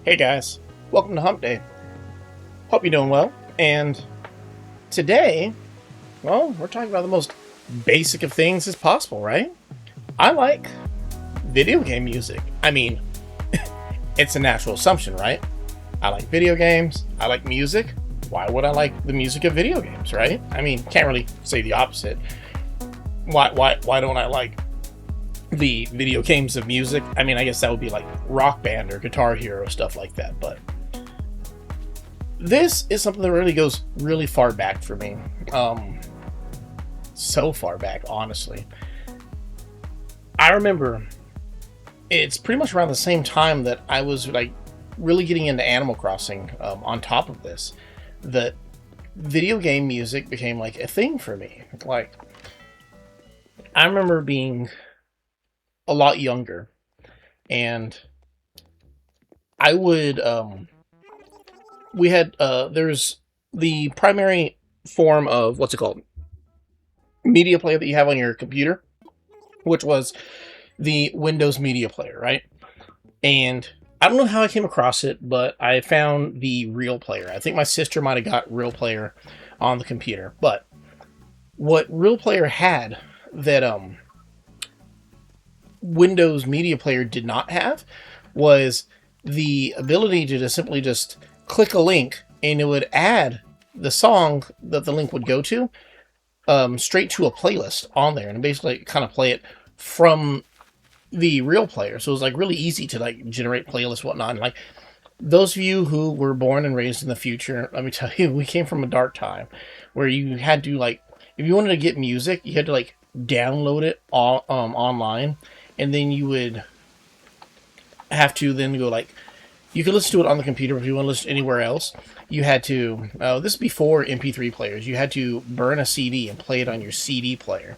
Hey guys, welcome to Hump Day. Hope you're doing well. And today, well, we're talking about the most basic of things as possible, right? I like video game music. I mean, it's a natural assumption, right? I like video games. I like music. Why would I like the music of video games, right? I mean, can't really say the opposite. Why don't I like the video games of music? I mean, I guess that would be like Rock Band or Guitar Hero, stuff like that. But this is something that really goes really far back for me. So far back, honestly. I remember it's pretty much around the same time that I was like really getting into Animal Crossing. On top of this, that video game music became like a thing for me. Like, I remember being a lot younger, and I would we had there's the primary form of what's it called, media player that you have on your computer, which was the Windows media player, right? And I don't know how I came across it, but I found the Real Player. I think my sister might have got Real Player on the computer, but what Real Player had that Windows media player did not have was the ability to just simply just click a link and it would add the song that the link would go to straight to a playlist on there, and basically kind of play it from the Real Player. So it was like really easy to like generate playlists, whatnot. And like those of you who were born and raised in the future, let me tell you, we came from a dark time where you had to like, if you wanted to get music, you had to like download it all online, and then you would have to then go like, you could listen to it on the computer, but if you want to listen anywhere else, you had to, this is before MP3 players, you had to burn a CD and play it on your CD player.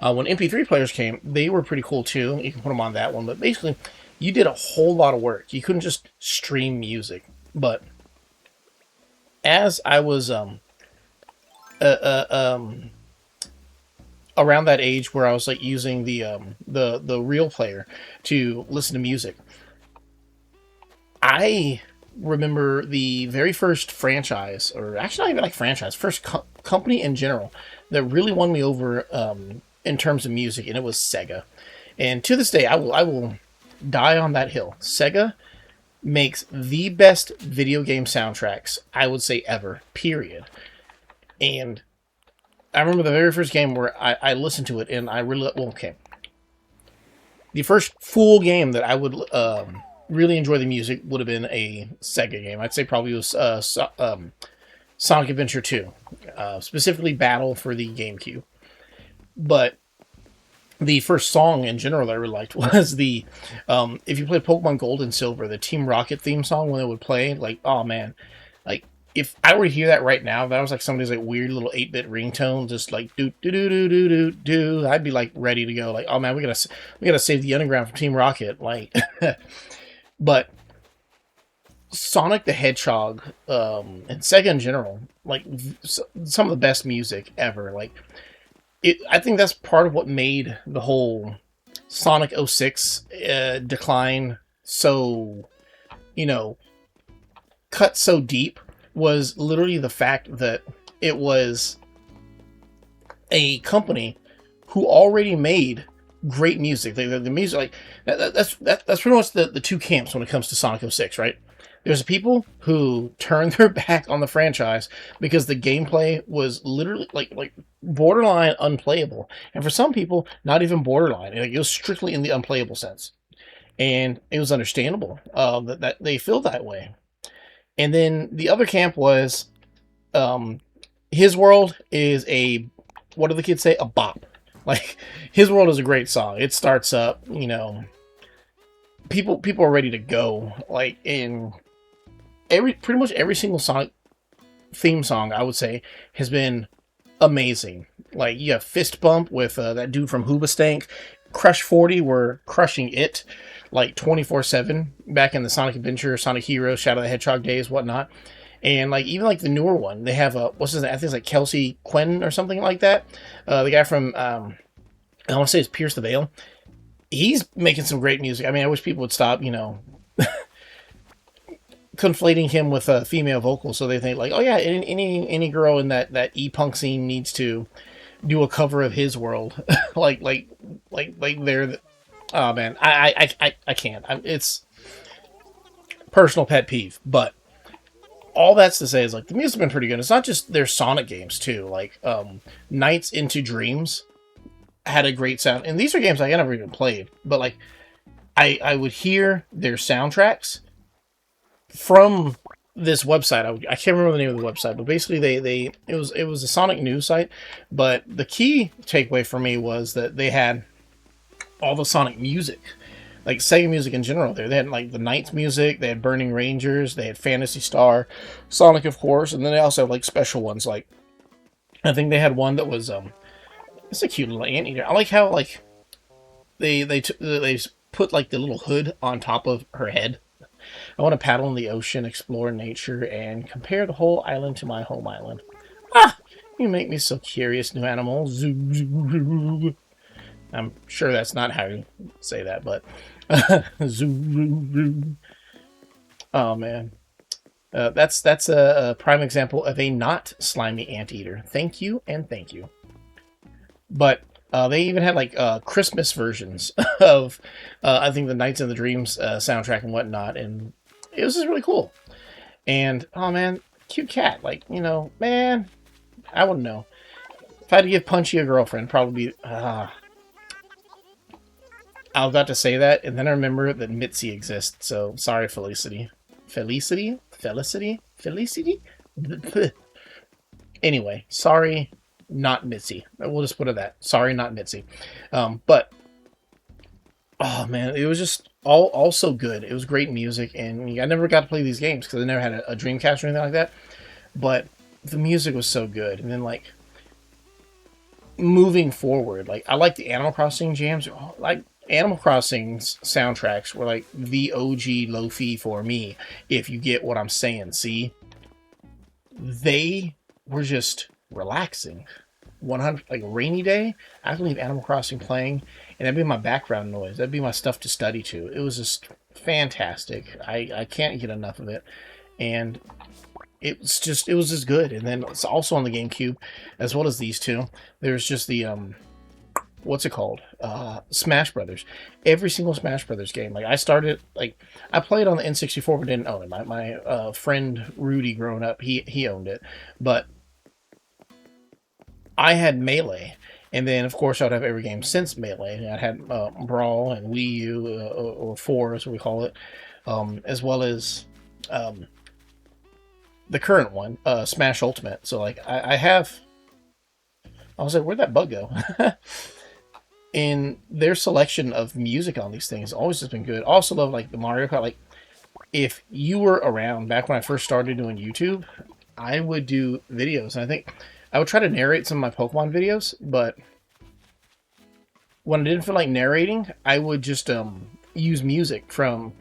When MP3 players came, they were pretty cool too. You can put them on that one, but basically, you did a whole lot of work. You couldn't just stream music. But as I was around that age where I was like using the Real Player to listen to music, I remember the very first franchise, or actually not even like franchise, first company in general that really won me over in terms of music, and it was Sega. And to this day, I will die on that hill. Sega makes the best video game soundtracks, I would say, ever, period. And I remember the very first game where I listened to it, and I really, well, okay. The first full game that I would really enjoy the music would have been a Sega game. I'd say probably it was Sonic Adventure 2, specifically Battle for the GameCube. But the first song in general that I really liked was the, if you played Pokemon Gold and Silver, the Team Rocket theme song when it would play, like, oh man, like, if I were to hear that right now, that was like somebody's like weird little 8-bit ringtone, just like do do do do do do do. I'd be like ready to go, like, oh man, we gotta save the underground from Team Rocket, like. But Sonic the Hedgehog and Sega in general, like some of the best music ever. Like I think that's part of what made the whole Sonic 06 decline so, cut so deep, was literally the fact that it was a company who already made great music. The music, like that's pretty much the two camps when it comes to Sonic 06, right? There's people who turned their back on the franchise because the gameplay was literally like borderline unplayable, and for some people, not even borderline. Like, it was strictly in the unplayable sense, and it was understandable that they feel that way. And then the other camp was, His World is what do the kids say? A bop. Like, His World is a great song. It starts up, people are ready to go. Like, in pretty much every single Sonic theme song, I would say, has been amazing. Like, you have Fist Bump with that dude from Hoobastank. Crush 40 were crushing it like 24/7 back in the Sonic Adventure, Sonic Heroes, Shadow the Hedgehog days, whatnot. And like even like the newer one, they have what's his name? I think it's like Kelsey Quinn or something like that. The guy from I want to say it's Pierce the Veil. He's making some great music. I mean, I wish people would stop, conflating him with a female vocal, so they think like, oh yeah, any girl in that e-punk scene needs to do a cover of his world, like they're. Oh man, I can't. It's personal pet peeve, but all that's to say is like the music's been pretty good. It's not just their Sonic games too, like Nights into Dreams had a great sound, and these are games I never even played, but like I would hear their soundtracks from this website. I can't remember the name of the website, but basically it was a Sonic news site. But the key takeaway for me was that they had all the Sonic music, like Sega music in general. There, they had like the Knights music, they had Burning Rangers, they had Phantasy Star, Sonic, of course, and then they also have like special ones. Like I think they had one that was it's a cute little anteater. I like how like they put like the little hood on top of her head. I want to paddle in the ocean, explore nature, and compare the whole island to my home island. Ah, you make me so curious, new animal. Zoo, zoo, zoo. I'm sure that's not how you say that, but zoo, zoo. Oh man, that's a prime example of a not slimy anteater. Thank you and thank you. But they even had like Christmas versions of I think the Nights in the Dreams soundtrack and whatnot, and it was just really cool. And oh man, cute cat. Like, you know, man, I wouldn't know if I had to give Punchy a girlfriend. Probably. I was about to say that, and then I remember that Mitzi exists. So sorry, Felicity. Felicity. Anyway, sorry. Not Mitzi. We'll just put it that. Sorry, not Mitzi. But oh man, it was just all so good. It was great music, and I never got to play these games because I never had a Dreamcast or anything like that. But the music was so good, and then like moving forward, like I like the Animal Crossing jams. Like Animal Crossing's soundtracks were like the OG Lo-fi for me. If you get what I'm saying, see, they were just relaxing. 100, like a rainy day, I could leave Animal Crossing playing, and that'd be my background noise. That'd be my stuff to study to. It was just fantastic. I can't get enough of it, and it was just good. And then it's also on the GameCube, as well as these two. There's just the what's it called? Smash Brothers. Every single Smash Brothers game. Like I started, like I played on the N64, but didn't own it. My friend Rudy, growing up, he owned it, but I had Melee, and then of course I'd have every game since Melee. I had Brawl and Wii U, or 4 as we call it, as well as the current one, Smash Ultimate. So like I have. I was like, where'd that bug go? And their selection of music on these things always has been good. Also love like the Mario Kart. Like if you were around back when I first started doing YouTube, I would do videos, and I think I would try to narrate some of my Pokemon videos, but when I didn't feel like narrating, I would just use music from,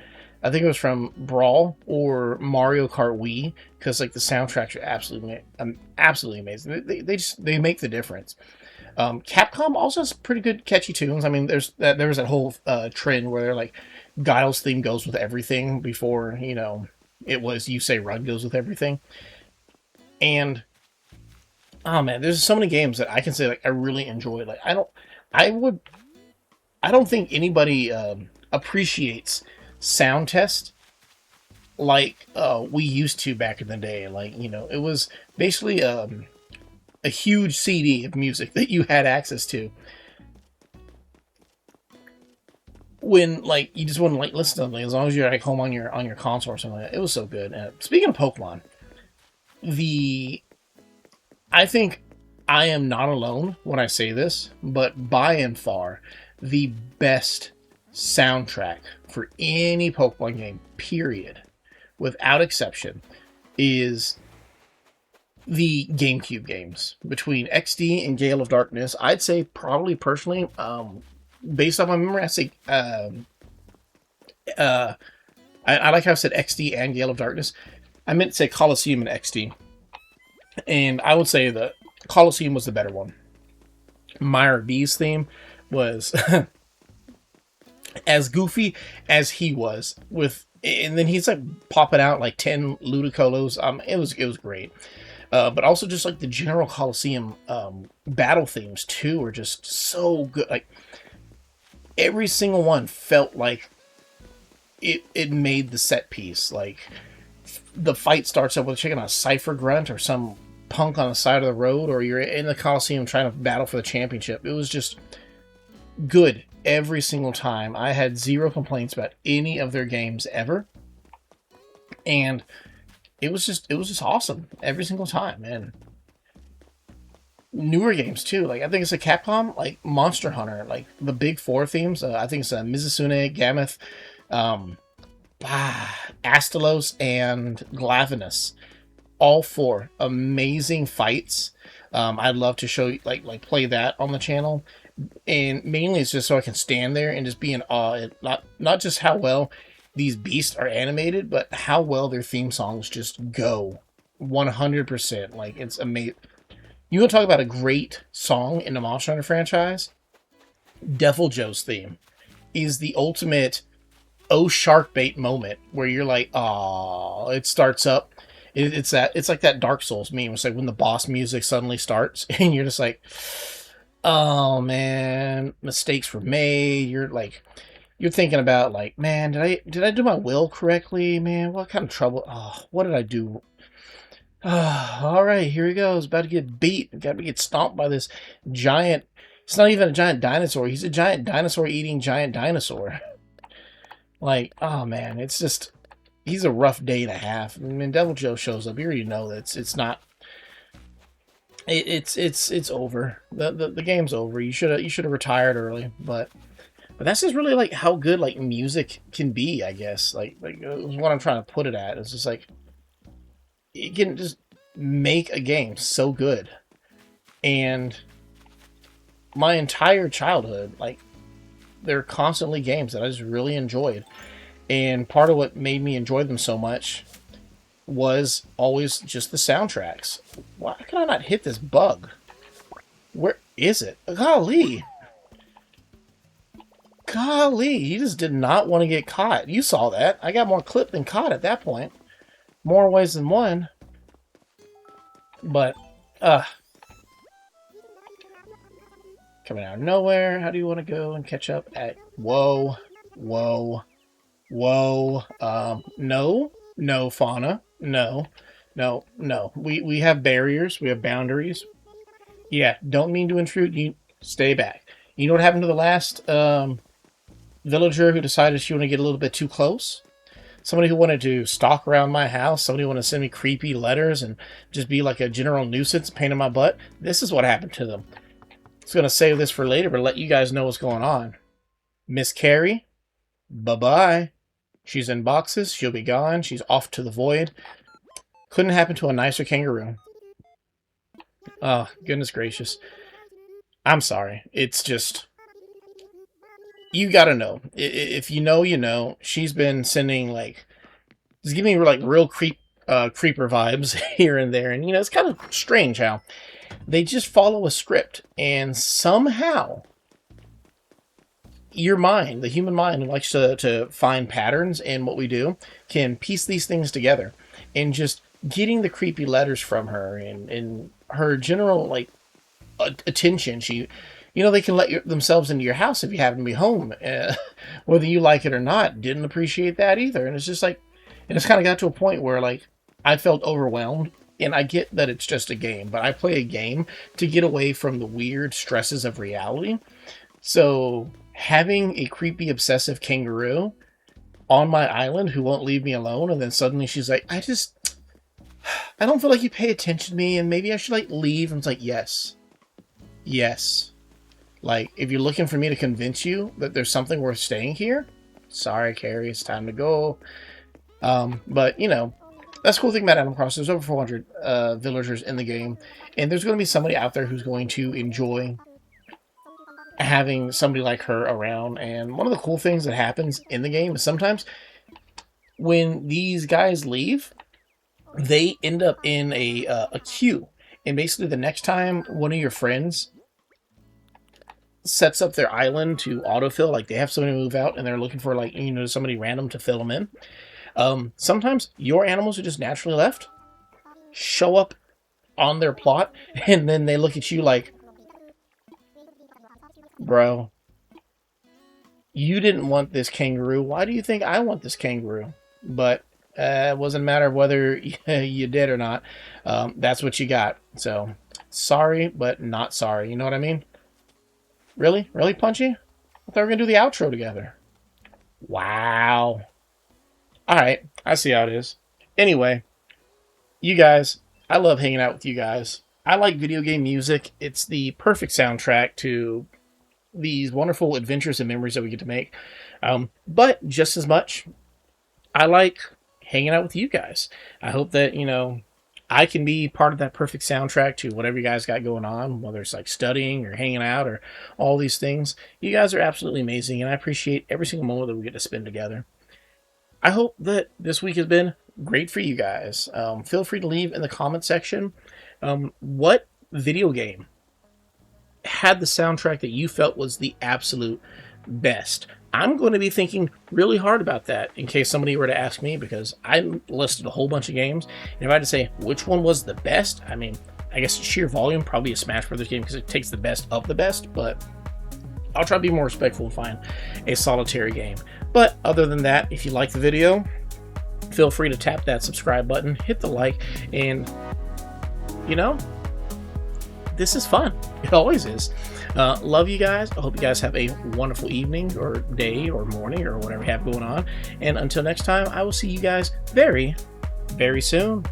I think it was from Brawl or Mario Kart Wii, because like the soundtracks are absolutely amazing. They make the difference. Capcom also has pretty good catchy tunes. I mean, there was that whole trend where they're like Guile's theme goes with everything before, you know, it was You Say Run goes with everything. And oh man, there's so many games that I can say like I really enjoy. Like I don't think anybody appreciates sound test like we used to back in the day. Like, you know, it was basically a huge CD of music that you had access to when like you just wouldn't like listen to something as long as you're like home on your console or something like that. It was so good. Speaking of Pokemon, I think I am not alone when I say this, but by and far, the best soundtrack for any Pokemon game, period, without exception, is the GameCube games. Between XD and Gale of Darkness, I'd say probably personally, based on my memory, I say, I like how I said XD and Gale of Darkness. I meant to say Coliseum and XD. And I would say that Coliseum was the better one. Myra B's theme was as goofy as he was with And then he's like popping out like 10 Ludicolos. It was great. But also just like the general Coliseum battle themes too are just so good. Like every single one felt like it made the set piece. Like the fight starts up with checking a cipher grunt or some punk on the side of the road, or you're in the Coliseum trying to battle for the championship. It was just good every single time. I had zero complaints about any of their games ever, and it was just awesome every single time. And newer games too. Like I think it's a Capcom, like Monster Hunter, like the big four themes. I think it's Mizusune, Gameth, um, Astalos, and Glavenus. All four amazing fights. I'd love to show you like play that on the channel, and mainly it's just so I can stand there and just be in awe at not just how well these beasts are animated, but how well their theme songs just go. 100%. Like it's amazing. You want to talk about a great song in the Monster Hunter franchise? Devil Joe's theme is the ultimate oh shark bait moment where you're like, oh, it starts up. It's like that Dark Souls meme. It's like when the boss music suddenly starts and you're just like, oh man, mistakes were made. You're thinking about like, man, did I do my will correctly? Man, what kind of trouble? Oh, what did I do? All right, here he goes. About to get beat. Got to get stomped by this giant. It's not even a giant dinosaur. He's a giant dinosaur eating giant dinosaur. Like, oh man, it's just he's a rough day and a half. I mean, Devil Joe shows up. You already know that it's not. It's over. The game's over. You should have retired early. But that's just really like how good like music can be. I guess like what I'm trying to put it at. It's just like you can just make a game so good. And my entire childhood, like they're constantly games that I just really enjoyed. And part of what made me enjoy them so much was always just the soundtracks. Why can I not hit this bug? Where is it? Golly. Golly, he just did not want to get caught. You saw that. I got more clipped than caught at that point. More ways than one. But, coming out of nowhere. How do you want to go and catch up at... Whoa. Whoa. Whoa. No. No, Fauna. No. No. No. We have barriers. We have boundaries. Yeah, don't mean to intrude. You stay back. You know what happened to the last villager who decided she wanted to get a little bit too close? Somebody who wanted to stalk around my house. Somebody who wanted to send me creepy letters and just be like a general nuisance, pain in my butt. This is what happened to them. I was going to save this for later, but let you guys know what's going on. Miss Carrie, bye-bye. She's in boxes. She'll be gone. She's off to the void. Couldn't happen to a nicer kangaroo. Oh, goodness gracious. I'm sorry. It's just... You gotta know. If you know, you know. She's been sending, like... It's giving me, like, real creeper vibes here and there. And, you know, it's kind of strange how they just follow a script. And somehow... your mind, the human mind, likes to find patterns in what we do, can piece these things together. And just getting the creepy letters from her and her general, like, attention. They can let themselves into your house if you happen to be home, whether you like it or not. Didn't appreciate that either. And it's just like, and it's kind of got to a point where, like, I felt overwhelmed. And I get that it's just a game, but I play a game to get away from the weird stresses of reality. So having a creepy, obsessive kangaroo on my island who won't leave me alone, and then suddenly she's like, I don't feel like you pay attention to me, and maybe I should, like, leave. And it's like, yes. Yes. Like, if you're looking for me to convince you that there's something worth staying here, sorry, Carrie, it's time to go. But, you know, that's the cool thing about Animal Crossing. There's over 400 villagers in the game, and there's going to be somebody out there who's going to enjoy having somebody like her around. And one of the cool things that happens in the game is sometimes when these guys leave, they end up in a queue. And basically the next time one of your friends sets up their island to autofill. Like they have somebody move out and they're looking for like, somebody random to fill them in. Sometimes your animals are just naturally left, show up on their plot, and then they look at you like, bro, you didn't want this kangaroo. Why do you think I want this kangaroo? But it wasn't a matter of whether you did or not. That's what you got. So sorry, but not sorry. You know what I mean? Really? Really, Punchy? I thought we were going to do the outro together. Wow. All right. I see how it is. Anyway, you guys, I love hanging out with you guys. I like video game music. It's the perfect soundtrack to these wonderful adventures and memories that we get to make. But just as much, I like hanging out with you guys. I hope that, I can be part of that perfect soundtrack to whatever you guys got going on, whether it's like studying or hanging out or all these things. You guys are absolutely amazing, and I appreciate every single moment that we get to spend together. I hope that this week has been great for you guys. Feel free to leave in the comment section what video game had the soundtrack that you felt was the absolute best. I'm going to be thinking really hard about that in case somebody were to ask me, because I listed a whole bunch of games, and if I had to say which one was the best, I mean, I guess sheer volume, probably a Smash Brothers game because it takes the best of the best, but I'll try to be more respectful and find a solitary game. But other than that, if you like the video, feel free to tap that subscribe button, hit the like, and this is fun. It always is. Love you guys. I hope you guys have a wonderful evening or day or morning or whatever you have going on. And until next time, I will see you guys very, very soon.